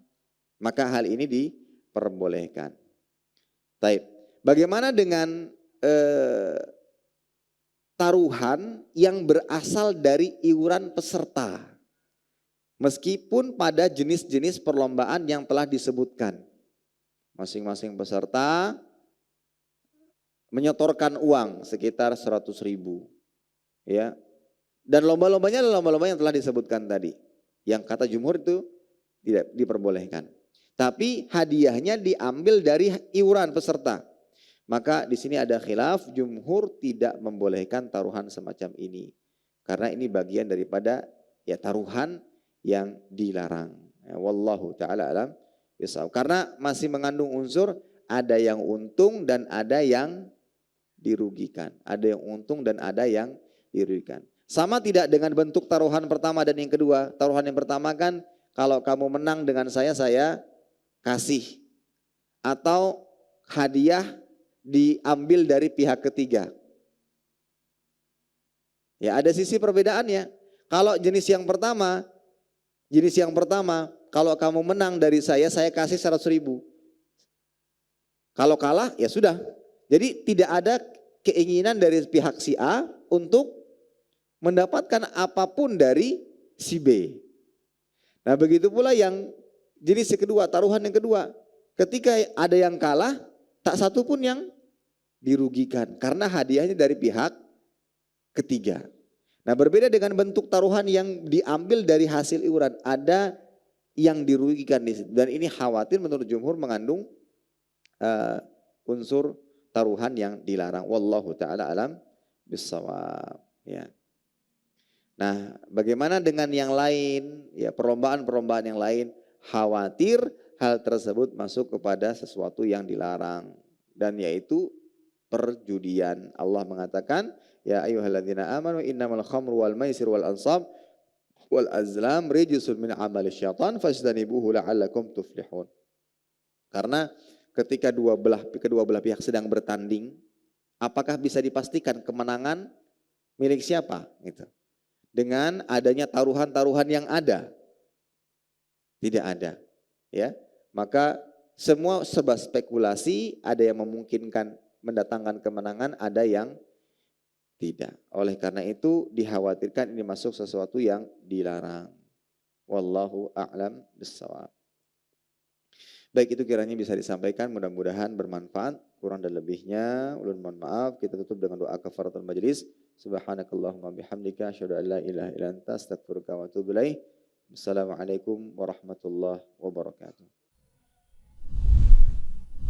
Maka hal ini diperbolehkan. Baik, bagaimana dengan taruhan yang berasal dari iuran peserta? Meskipun pada jenis-jenis perlombaan yang telah disebutkan, masing-masing peserta menyetorkan uang sekitar 100.000, ya. Dan lomba-lombanya adalah lomba-lomba yang telah disebutkan tadi, yang kata jumhur itu tidak diperbolehkan. Tapi hadiahnya diambil dari iuran peserta. Maka di sini ada khilaf, jumhur tidak membolehkan taruhan semacam ini. Karena ini bagian daripada ya taruhan yang dilarang. Ya, wallahu taala alam bisawab. Karena masih mengandung unsur ada yang untung dan ada yang dirugikan. Ada yang untung dan ada yang dirugikan. Sama tidak dengan bentuk taruhan pertama dan yang kedua. Taruhan yang pertama kan kalau kamu menang dengan saya kasih. Atau hadiah diambil dari pihak ketiga. Ya ada sisi perbedaannya. Kalau jenis yang pertama, kalau kamu menang dari saya kasih 100.000. Kalau kalah ya sudah. Jadi tidak ada keinginan dari pihak si A untuk mendapatkan apapun dari si B. Nah begitu pula yang jenis kedua, taruhan yang kedua. Ketika ada yang kalah, tak satu pun yang dirugikan. Karena hadiahnya dari pihak ketiga. Nah berbeda dengan bentuk taruhan yang diambil dari hasil iuran. Ada yang dirugikan di situ. Dan ini khawatir menurut jumhur mengandung unsur taruhan yang dilarang. Wallahu ta'ala alam bisawab. Ya. Nah bagaimana dengan yang lain? Ya perlombaan-perlombaan yang lain. Khawatir hal tersebut masuk kepada sesuatu yang dilarang. Dan yaitu perjudian. Allah mengatakan, ya ayyuhalladzina amanu innamal khamru wal maisir wal ansab wal azlam rijsun min amali syaitan fajtanibuhu la'allakum tuflihun. Karena ketika kedua belah pihak sedang bertanding, apakah bisa dipastikan kemenangan milik siapa? Gitu. Dengan adanya taruhan-taruhan yang ada. Tidak ada. Ya, maka semua sebab spekulasi, ada yang memungkinkan mendatangkan kemenangan, ada yang tidak. Oleh karena itu dikhawatirkan ini masuk sesuatu yang dilarang. Wallahu a'lam bissawab. Baik, itu kiranya bisa disampaikan, mudah-mudahan bermanfaat. Kurang dan lebihnya ulun mohon maaf. Kita tutup dengan doa kafaratul majelis. Subhanakallahumma bihamdika asyhadu an la ilaha illa anta astaghfiruka wa atubu ilaik. Assalamualaikum warahmatullahi wabarakatuh.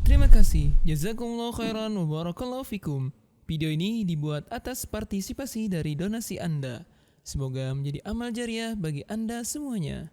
Terima kasih. Jazakumullah khairan wa barakallahu fikum. Video ini dibuat atas partisipasi dari donasi Anda. Semoga menjadi amal jariah bagi Anda semuanya.